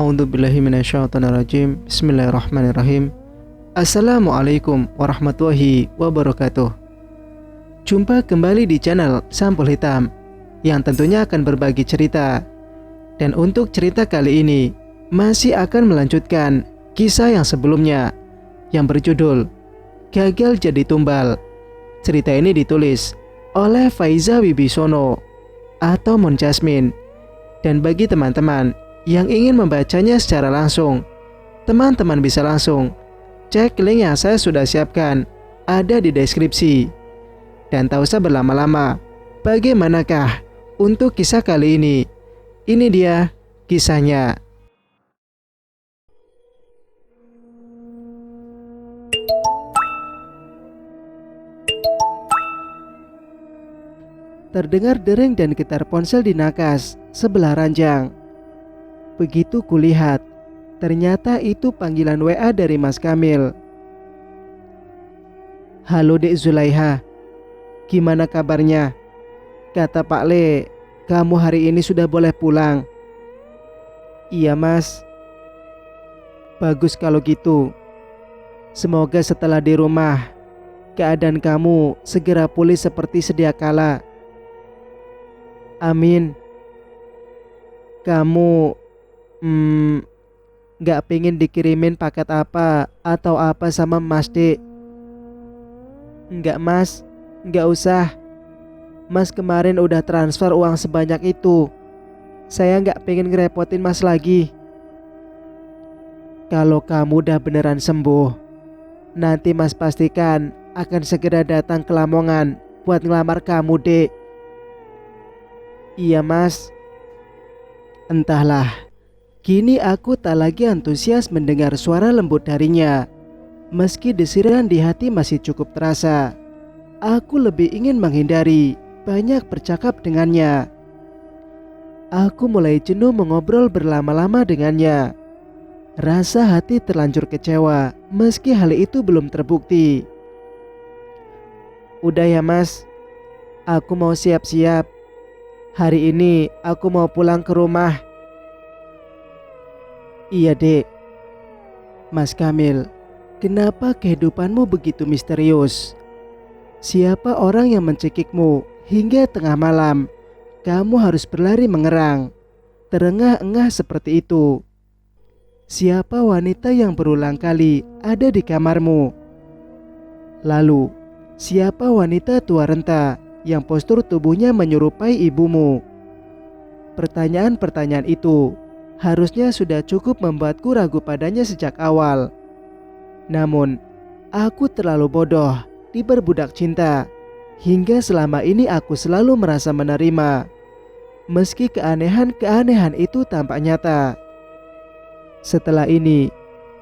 A'udzubillahi minasyaitonirrajim. Bismillahirrahmanirrahim. Assalamualaikum warahmatullahi wabarakatuh. Jumpa kembali di channel Sampul Hitam yang tentunya akan berbagi cerita. Dan untuk cerita kali ini masih akan melanjutkan kisah yang sebelumnya yang berjudul Gagal Jadi Tumbal. Cerita ini ditulis oleh Faiza Wibisono atau Mon Jasmine. Dan bagi teman-teman yang ingin membacanya secara langsung, teman-teman bisa langsung cek link yang saya sudah siapkan ada di deskripsi. Dan tak usah berlama-lama, bagaimanakah untuk kisah kali ini? Ini dia kisahnya. Terdengar dering dan getar ponsel di nakas sebelah ranjang. Begitu kulihat, ternyata itu panggilan WA dari Mas Kamil. Halo Dek Zulaiha, gimana kabarnya? Kata Pak Le, kamu hari ini sudah boleh pulang. Iya Mas. Bagus kalau gitu. Semoga setelah di rumah, keadaan kamu segera pulih seperti sedia kala. Amin. Kamu gak pengen dikirimin paket apa atau apa sama Mas Dek? Enggak Mas, gak usah. Mas kemarin udah transfer uang sebanyak itu. Saya gak pengen ngerepotin Mas lagi. Kalau kamu udah beneran sembuh, nanti Mas pastikan akan segera datang ke Lamongan buat ngelamar kamu Dek. Iya Mas. Entahlah, kini aku tak lagi antusias mendengar suara lembut darinya. Meski desiran di hati masih cukup terasa, aku lebih ingin menghindari banyak bercakap dengannya. Aku mulai jenuh mengobrol berlama-lama dengannya. Rasa hati terlanjur kecewa meski hal itu belum terbukti. Udah ya Mas, aku mau siap-siap. Hari ini aku mau pulang ke rumah. Iya Dek. Mas Kamil, kenapa kehidupanmu begitu misterius? Siapa orang yang mencekikmu hingga tengah malam kamu harus berlari mengerang, terengah-engah seperti itu? Siapa wanita yang berulang kali ada di kamarmu? Lalu, siapa wanita tua renta yang postur tubuhnya menyerupai ibumu? Pertanyaan-pertanyaan itu harusnya sudah cukup membuatku ragu padanya sejak awal. Namun, aku terlalu bodoh diperbudak cinta, hingga selama ini aku selalu merasa menerima, meski keanehan-keanehan itu tampak nyata. Setelah ini,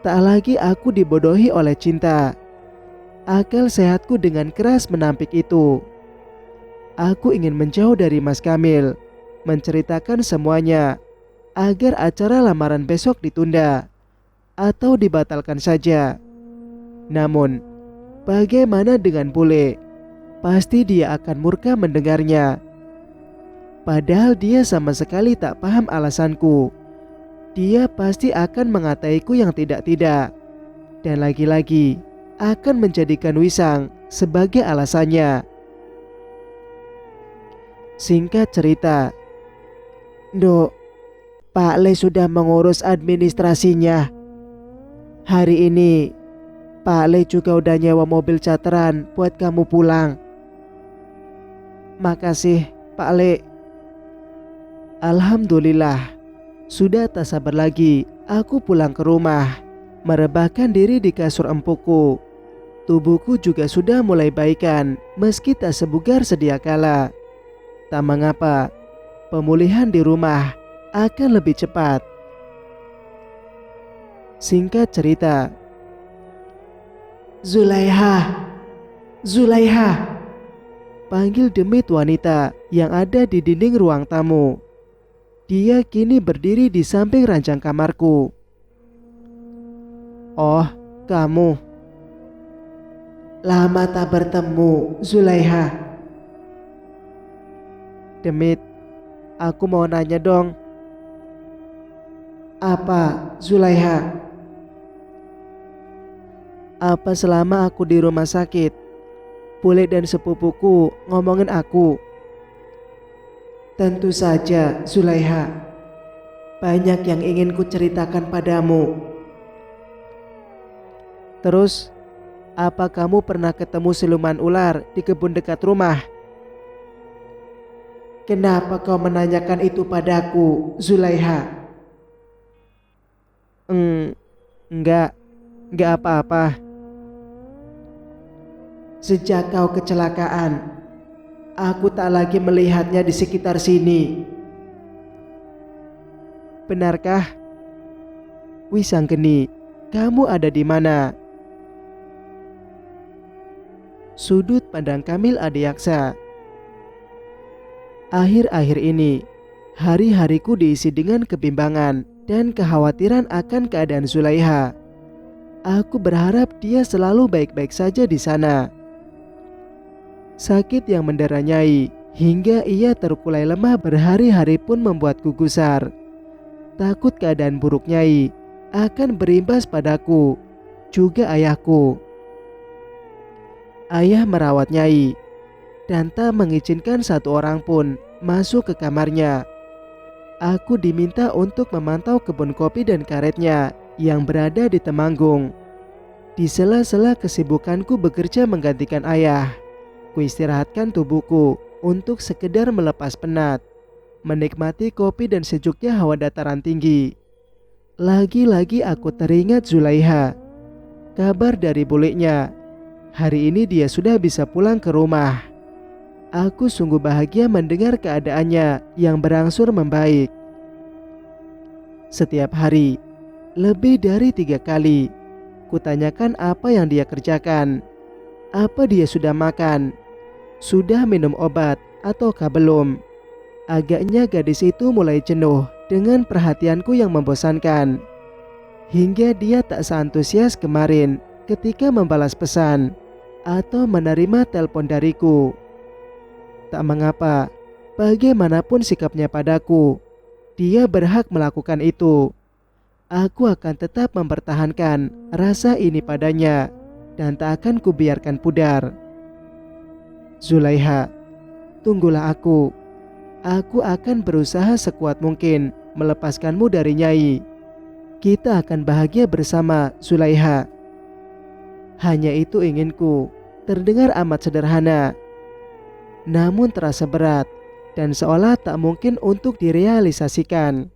tak lagi aku dibodohi oleh cinta. Akal sehatku dengan keras menampik itu. Aku ingin menjauh dari Mas Kamil, menceritakan semuanya, agar acara lamaran besok ditunda atau dibatalkan saja. Namun, bagaimana dengan bule? Pasti dia akan murka mendengarnya. Padahal dia sama sekali tak paham alasanku. Dia pasti akan mengataiku yang tidak-tidak. Dan lagi-lagi akan menjadikan Wisang sebagai alasannya. Singkat cerita, Dok, Pak Le sudah mengurus administrasinya. Hari ini Pak Le juga udah nyewa mobil charteran buat kamu pulang. Makasih Pak Le. Alhamdulillah. Sudah tak sabar lagi aku pulang ke rumah, merebahkan diri di kasur empukku. Tubuhku juga sudah mulai baikan meski tak sebugar sedia kala. Tak mengapa, pemulihan di rumah akan lebih cepat. Singkat cerita, Zulaiha, Zulaiha, panggil demit wanita yang ada di dinding ruang tamu. Dia kini berdiri di samping ranjang kamarku. Oh, kamu. Lama tak bertemu, Zulaiha. Demit, aku mau nanya dong. Apa, Zulaiha? Apa selama aku di rumah sakit, Bule dan sepupuku ngomongin aku? Tentu saja, Zulaiha. Banyak yang ingin ku ceritakan padamu. Terus, apa kamu pernah ketemu siluman ular di kebun dekat rumah? Kenapa kau menanyakan itu padaku, Zulaiha? Enggak apa-apa. Sejak kau kecelakaan, aku tak lagi melihatnya di sekitar sini. Benarkah? Wisanggeni, kamu ada di mana? Sudut pandang Kamil Adiaksa. Akhir-akhir ini, hari-hariku diisi dengan kebimbangan dan kekhawatiran akan keadaan Zulaiha. Aku berharap dia selalu baik-baik saja di sana. Sakit yang mendera Nyai hingga ia terkulai lemah berhari-hari pun membuatku gusar. Takut keadaan buruk Nyai akan berimbas padaku, juga ayahku. Ayah merawat Nyai dan tak mengizinkan satu orang pun masuk ke kamarnya. Aku diminta untuk memantau kebun kopi dan karetnya yang berada di Temanggung. Di sela-sela kesibukanku bekerja menggantikan ayah, kuistirahatkan tubuhku untuk sekedar melepas penat, menikmati kopi dan sejuknya hawa dataran tinggi. Lagi-lagi aku teringat Zulaiha. Kabar dari bulenya, hari ini dia sudah bisa pulang ke rumah. Aku sungguh bahagia mendengar keadaannya yang berangsur membaik. Setiap hari, lebih dari 3 kali, kutanyakan apa yang dia kerjakan. Apa dia sudah makan? Sudah minum obat ataukah belum? Agaknya gadis itu mulai jenuh dengan perhatianku yang membosankan. Hingga dia tak seantusias kemarin ketika membalas pesan atau menerima telepon dariku. Tak mengapa, bagaimanapun sikapnya padaku, dia berhak melakukan itu. Aku akan tetap mempertahankan rasa ini padanya dan tak akan kubiarkan pudar. Zulaiha, tunggulah aku. Aku akan berusaha sekuat mungkin melepaskanmu dari Nyai. Kita akan bahagia bersama, Zulaiha. Hanya itu inginku. Terdengar amat sederhana, namun terasa berat dan seolah tak mungkin untuk direalisasikan.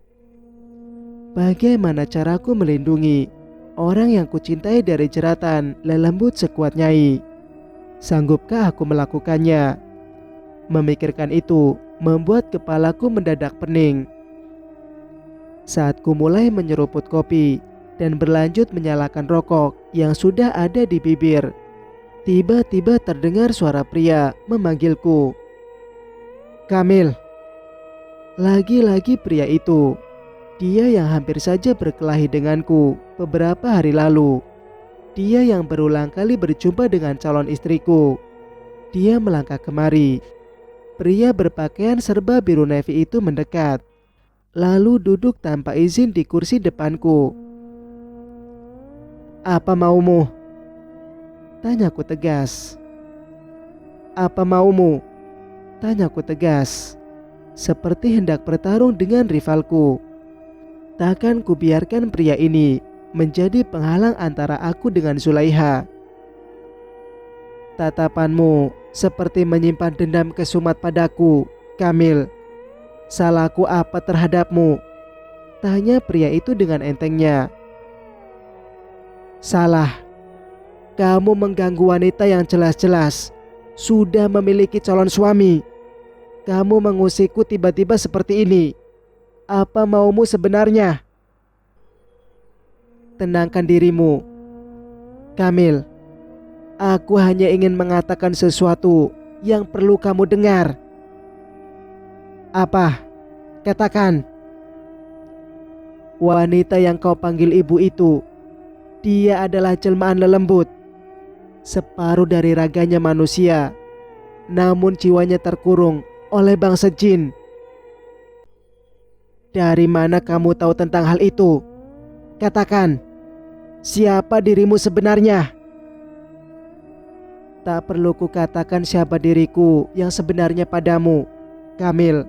Bagaimana caraku melindungi orang yang kucintai dari jeratan lelembut sekuat Nyai? Sanggupkah aku melakukannya? Memikirkan itu membuat kepalaku mendadak pening. Saat ku mulai menyeruput kopi dan berlanjut menyalakan rokok yang sudah ada di bibir, tiba-tiba terdengar suara pria memanggilku. Kamil. Lagi-lagi pria itu. Dia yang hampir saja berkelahi denganku beberapa hari lalu. Dia yang berulang kali berjumpa dengan calon istriku. Dia melangkah kemari. Pria berpakaian serba biru navy itu mendekat, lalu duduk tanpa izin di kursi depanku. Apa maumu? Tanyaku tegas. Apa maumu? Tanyaku tegas, seperti hendak bertarung dengan rivalku. Takkan kubiarkan pria ini menjadi penghalang antara aku dengan Zulaiha. Tatapanmu seperti menyimpan dendam kesumat padaku, Kamil. Salahku apa terhadapmu? Tanya pria itu dengan entengnya. Salah. Kamu mengganggu wanita yang jelas-jelas sudah memiliki calon suami. Kamu mengusikku tiba-tiba seperti ini. Apa maumu sebenarnya? Tenangkan dirimu, Kamil. Aku hanya ingin mengatakan sesuatu yang perlu kamu dengar. Apa? Katakan. Wanita yang kau panggil ibu itu, dia adalah jelmaan lelembut. Separuh dari raganya manusia, namun jiwanya terkurung oleh bangsa jin. Dari mana kamu tahu tentang hal itu? Katakan, siapa dirimu sebenarnya? Tak perlu kukatakan siapa diriku yang sebenarnya padamu, Kamil.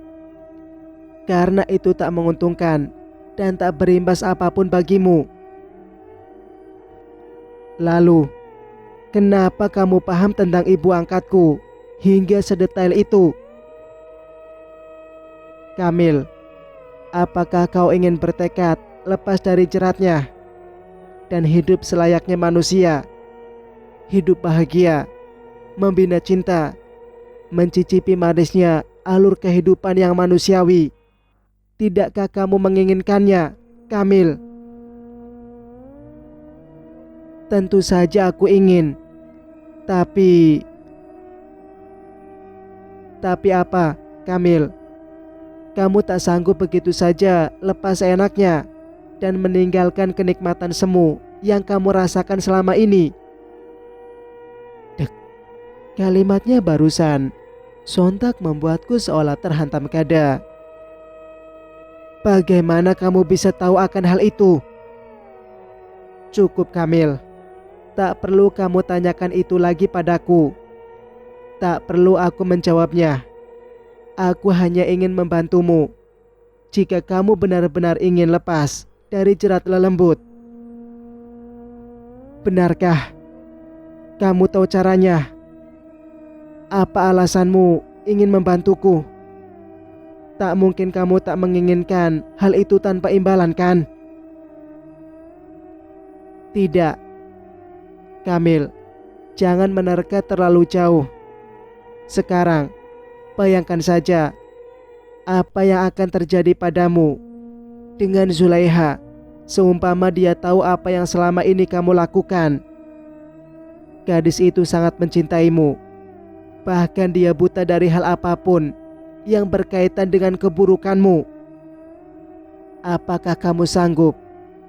Karena itu tak menguntungkan dan tak berimbas apapun bagimu. Lalu, kenapa kamu paham tentang ibu angkatku hingga sedetail itu? Kamil, apakah kau ingin bertekad lepas dari jeratnya dan hidup selayaknya manusia? Hidup bahagia, membina cinta, mencicipi manisnya alur kehidupan yang manusiawi. Tidakkah kamu menginginkannya, Kamil? Tentu saja aku ingin. Tapi apa, Kamil? Kamu tak sanggup begitu saja lepas enaknya dan meninggalkan kenikmatan semu yang kamu rasakan selama ini. Dek, kalimatnya barusan sontak membuatku seolah terhantam kada. Bagaimana kamu bisa tahu akan hal itu? Cukup, Kamil. Tak perlu kamu tanyakan itu lagi padaku. Tak perlu aku menjawabnya. Aku hanya ingin membantumu. Jika kamu benar-benar ingin lepas dari jerat lelembut. Benarkah? Kamu tahu caranya? Apa alasanmu ingin membantuku? Tak mungkin kamu tak menginginkan hal itu tanpa imbalan, kan? Tidak. Kamil, jangan menerka terlalu jauh. Sekarang, bayangkan saja apa yang akan terjadi padamu dengan Zulaiha seumpama dia tahu apa yang selama ini kamu lakukan. Gadis itu sangat mencintaimu. Bahkan dia buta dari hal apapun yang berkaitan dengan keburukanmu. Apakah kamu sanggup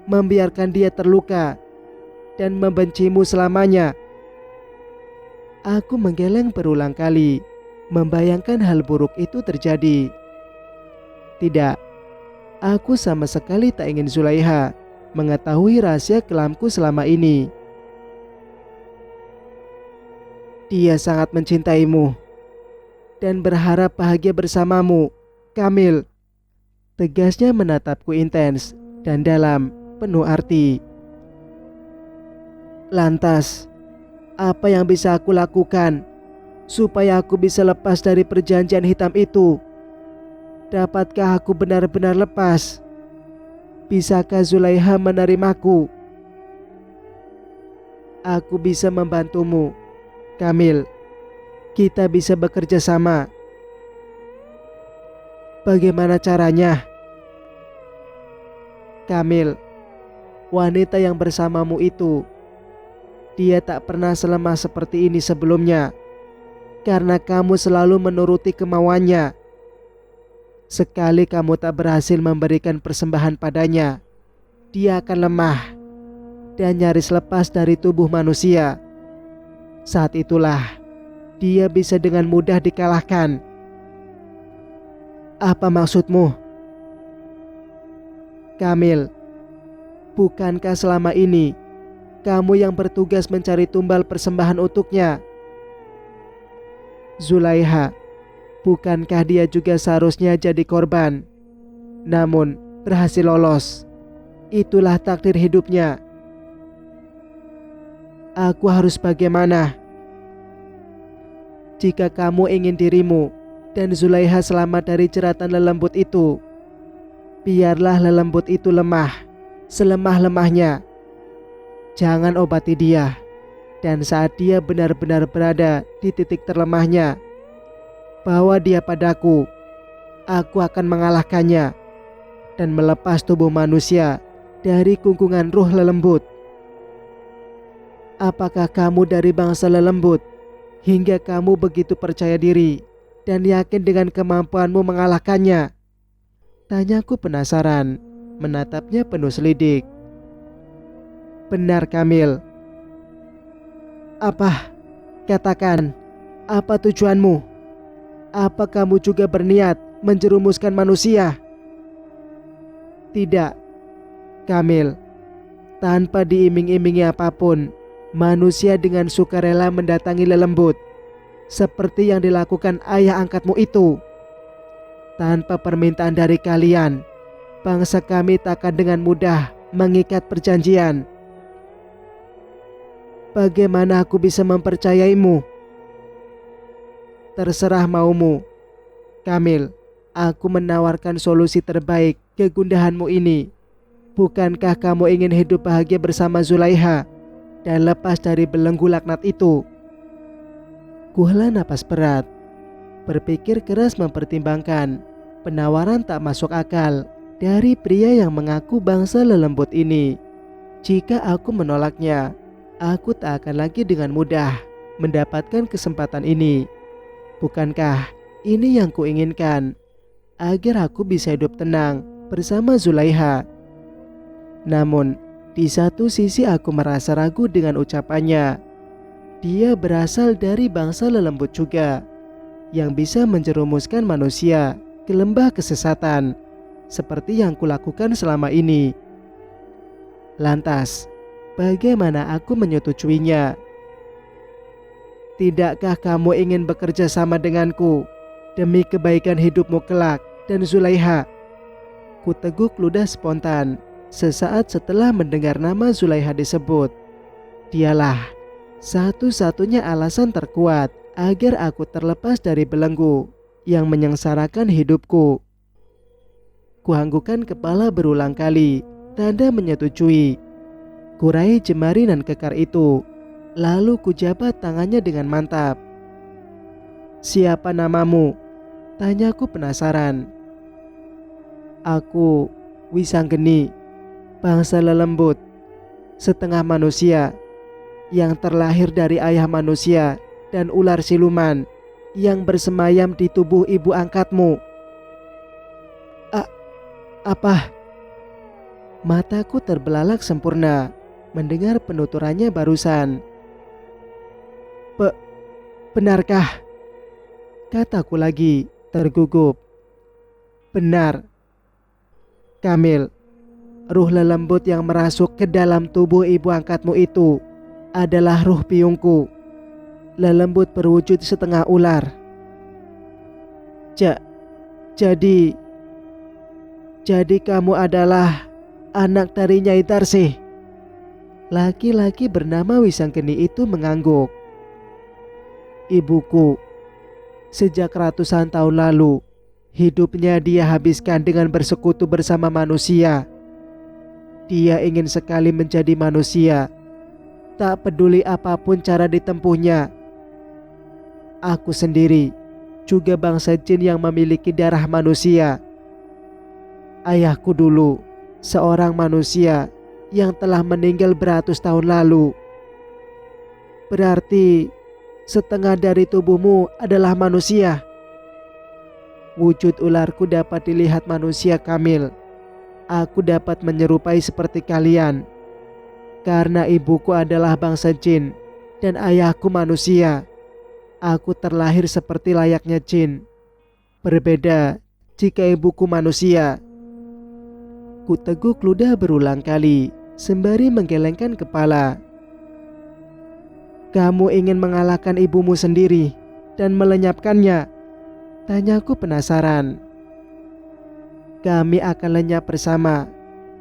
membiarkan dia terluka dan membencimu selamanya? Aku menggeleng berulang kali, membayangkan hal buruk itu terjadi. Tidak, aku sama sekali tak ingin Zulaiha mengetahui rahasia kelamku selama ini. Dia sangat mencintaimu dan berharap bahagia bersamamu, Kamil. Tegasnya menatapku intens dan dalam, penuh arti. Lantas, apa yang bisa aku lakukan supaya aku bisa lepas dari perjanjian hitam itu? Dapatkah aku benar-benar lepas? Bisakah Zulaiha menerimaku? Aku bisa membantumu, Kamil. Kita bisa bekerja sama. Bagaimana caranya? Kamil, wanita yang bersamamu itu, dia tak pernah selemah seperti ini sebelumnya. Karena kamu selalu menuruti kemauannya. Sekali kamu tak berhasil memberikan persembahan padanya, dia akan lemah dan nyaris lepas dari tubuh manusia. Saat itulah dia bisa dengan mudah dikalahkan. Apa maksudmu? Kamil, bukankah selama ini kamu yang bertugas mencari tumbal persembahan untuknya? Zulaiha, bukankah dia juga seharusnya jadi korban, namun berhasil lolos? Itulah takdir hidupnya. Aku harus bagaimana? Jika kamu ingin dirimu dan Zulaiha selamat dari jeratan lelembut itu, biarlah lelembut itu lemah, selemah-lemahnya. Jangan obati dia. Dan saat dia benar-benar berada di titik terlemahnya, bawa dia padaku. Aku akan mengalahkannya dan melepas tubuh manusia dari kungkungan ruh lelembut. Apakah kamu dari bangsa lelembut hingga kamu begitu percaya diri dan yakin dengan kemampuanmu mengalahkannya? Tanyaku penasaran, menatapnya penuh selidik. Benar, Kamil. Apa? Katakan, apa tujuanmu? Apa kamu juga berniat menjerumuskan manusia? Tidak, Kamil. Tanpa diiming-imingi apapun, manusia dengan sukarela mendatangi lelembut, seperti yang dilakukan ayah angkatmu itu. Tanpa permintaan dari kalian, bangsa kami takkan dengan mudah mengikat perjanjian. Bagaimana aku bisa mempercayaimu? Terserah maumu, Kamil. Aku menawarkan solusi terbaik kegundahanmu ini. Bukankah kamu ingin hidup bahagia bersama Zulaiha dan lepas dari belenggu laknat itu? Kuhela napas berat, berpikir keras mempertimbangkan penawaran tak masuk akal dari pria yang mengaku bangsa lelembut ini. Jika aku menolaknya, aku tak akan lagi dengan mudah mendapatkan kesempatan ini. Bukankah ini yang kuinginkan, agar aku bisa hidup tenang bersama Zulaiha? Namun, di satu sisi aku merasa ragu dengan ucapannya. Dia berasal dari bangsa lelembut juga, yang bisa menjerumuskan manusia ke lembah kesesatan, seperti yang kulakukan selama ini. Lantas, bagaimana aku menyetujuinya? Tidakkah kamu ingin bekerja sama denganku demi kebaikan hidupmu kelak dan Zulaiha? Kuteguk ludah spontan sesaat setelah mendengar nama Zulaiha disebut. Dialah satu-satunya alasan terkuat agar aku terlepas dari belenggu yang menyengsarakan hidupku. Kuanggukan kepala berulang kali, tanda menyetujui. Kurai jemari nan kekar itu, lalu kujabat tangannya dengan mantap. Siapa namamu? Tanyaku penasaran. Aku Wisanggeni, bangsa lelembut, setengah manusia, yang terlahir dari ayah manusia dan ular siluman yang bersemayam di tubuh ibu angkatmu. Apa? Mataku terbelalak sempurna mendengar penuturannya barusan. Benarkah? Kataku lagi tergugup. Benar, Kamil. Ruh lelembut yang merasuk ke dalam tubuh ibu angkatmu itu adalah ruh piungku. Lelembut berwujud setengah ular. Jadi kamu adalah anak dari Nyai Tarsih. Laki-laki bernama Wisanggeni itu mengangguk. Ibuku, sejak ratusan tahun lalu, hidupnya dia habiskan dengan bersekutu bersama manusia. Dia ingin sekali menjadi manusia, tak peduli apapun cara ditempuhnya. Aku sendiri juga bangsa jin yang memiliki darah manusia. Ayahku dulu seorang manusia yang telah meninggal beratus tahun lalu. Berarti setengah dari tubuhmu adalah manusia. Wujud ularku dapat dilihat manusia, Kamil. Aku dapat menyerupai seperti kalian, karena ibuku adalah bangsa jin dan ayahku manusia. Aku terlahir seperti layaknya jin. Berbeda jika ibuku manusia. Kuteguk ludah berulang kali sembari menggelengkan kepala. Kamu ingin mengalahkan ibumu sendiri dan melenyapkannya? Tanyaku penasaran. Kami akan lenyap bersama.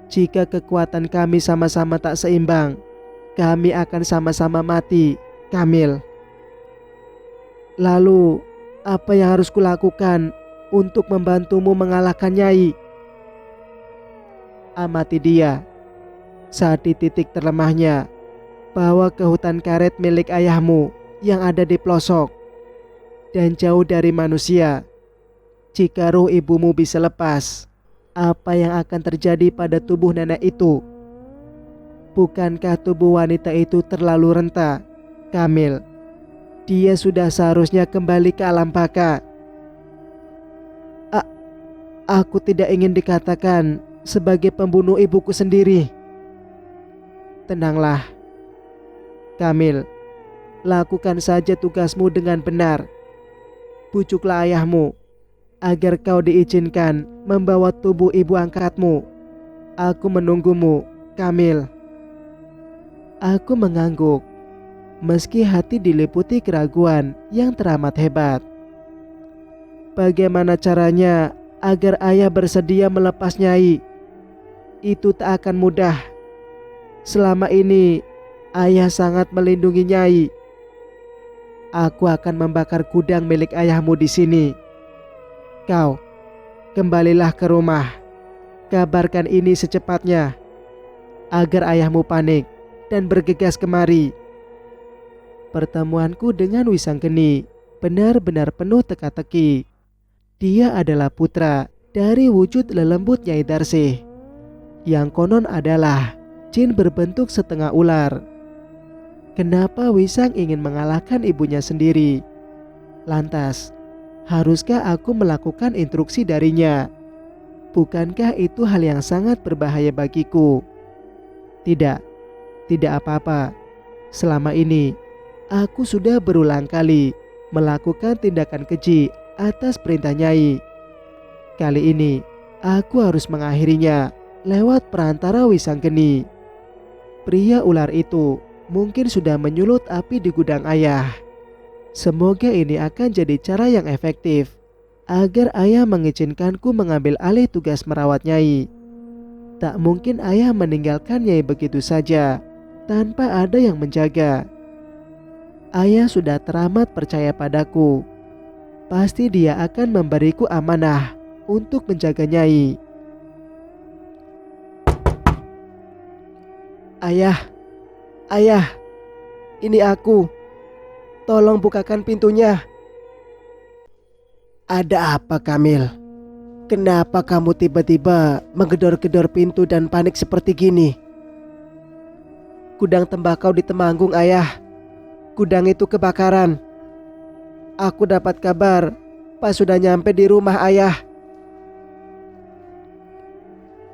Jika kekuatan kami sama-sama tak seimbang, kami akan sama-sama mati, Kamil. Lalu, apa yang harus kulakukan untuk membantumu mengalahkan Nyai? Amati dia. Saat di titik terlemahnya, bawa ke hutan karet milik ayahmu yang ada di pelosok dan jauh dari manusia. Jika ruh ibumu bisa lepas, apa yang akan terjadi pada tubuh nenek itu? Bukankah tubuh wanita itu terlalu renta, Kamil? Dia sudah seharusnya kembali ke alam baka. Aku tidak ingin dikatakan sebagai pembunuh ibuku sendiri. Tenanglah, Kamil. Lakukan saja tugasmu dengan benar. Bujuklah ayahmu agar kau diizinkan membawa tubuh ibu angkatmu Aku menunggumu, Kamil. Aku mengangguk, meski hati diliputi keraguan yang teramat hebat. Bagaimana caranya agar ayah bersedia melepas Nyai? Itu tak akan mudah. Selama ini ayah sangat melindungi Nyai. Aku akan membakar gudang milik ayahmu di sini. Kau, kembalilah ke rumah. Kabarkan ini secepatnya, agar ayahmu panik dan bergegas kemari. Pertemuanku dengan Wisanggeni benar-benar penuh teka-teki. Dia adalah putra dari wujud lelembut Nyai Darsih, yang konon adalah jin berbentuk setengah ular. Kenapa Wisang ingin mengalahkan ibunya sendiri? Lantas, haruskah aku melakukan instruksi darinya? Bukankah itu hal yang sangat berbahaya bagiku? Tidak, tidak apa-apa. Selama ini, aku sudah berulang kali melakukan tindakan keji atas perintah Nyai. Kali ini, aku harus mengakhirinya lewat perantara Wisanggeni. Pria ular itu mungkin sudah menyulut api di gudang ayah. Semoga ini akan jadi cara yang efektif agar ayah mengizinkanku mengambil alih tugas merawat Nyai. Tak mungkin ayah meninggalkan Nyai begitu saja tanpa ada yang menjaga. Ayah sudah teramat percaya padaku. Pasti dia akan memberiku amanah untuk menjaga Nyai. Ayah, ayah, ini aku. Tolong bukakan pintunya. Ada apa, Kamil? Kenapa kamu tiba-tiba menggedor-gedor pintu dan panik seperti gini? Gudang tembakau di Temanggung, ayah. Gudang itu kebakaran. Aku dapat kabar pas sudah nyampe di rumah ayah.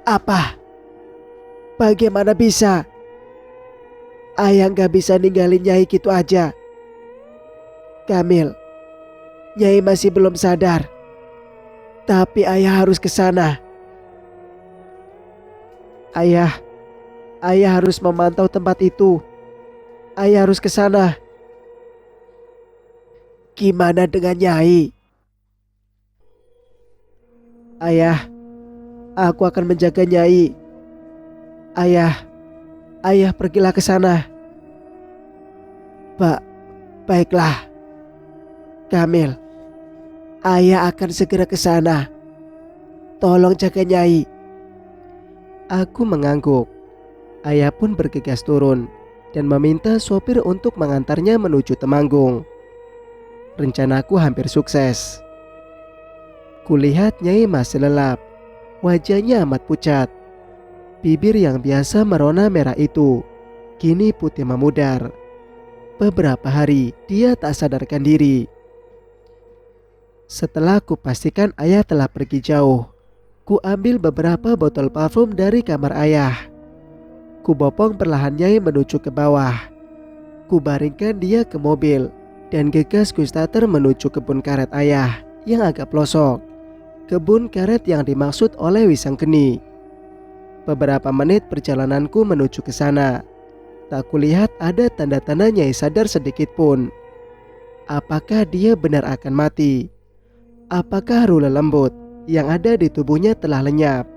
Apa? Bagaimana bisa? Ayah gak bisa ninggalin Nyai gitu aja. Kamil, Nyai masih belum sadar. Tapi ayah harus ke sana. Ayah harus memantau tempat itu. Ayah harus ke sana. Gimana dengan Nyai? Ayah, aku akan menjaga Nyai. Ayah pergilah ke sana. Baiklah. Kamil, ayah akan segera ke sana. Tolong jaga Nyai. Aku mengangguk. Ayah pun bergegas turun dan meminta sopir untuk mengantarnya menuju Temanggung. Rencanaku hampir sukses. Kulihat Nyai masih lelap. Wajahnya amat pucat. Bibir yang biasa merona merah itu kini putih memudar. Beberapa hari dia tak sadarkan diri. Setelah kupastikan ayah telah pergi jauh, ku ambil beberapa botol parfum dari kamar ayah. Ku bopong perlahan Nyai menuju ke bawah. Ku baringkan dia ke mobil dan gegas ku starter menuju kebun karet ayah yang agak pelosok. Kebun karet yang dimaksud oleh Wisanggeni. Beberapa menit perjalananku menuju ke sana. Tak kulihat ada tanda-tanda Nyai sadar sedikit pun. Apakah dia benar akan mati? Apakah ruh lembut yang ada di tubuhnya telah lenyap?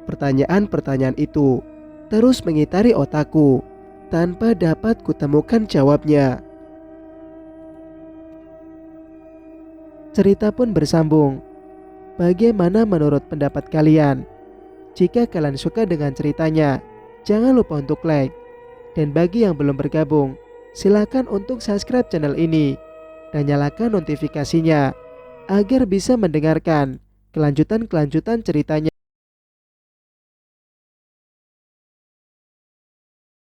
Pertanyaan-pertanyaan itu terus mengitari otakku tanpa dapat kutemukan jawabnya. Cerita pun bersambung. Bagaimana menurut pendapat kalian? Jika kalian suka dengan ceritanya, jangan lupa untuk like. Dan bagi yang belum bergabung, silakan untuk subscribe channel ini dan nyalakan notifikasinya agar bisa mendengarkan kelanjutan ceritanya.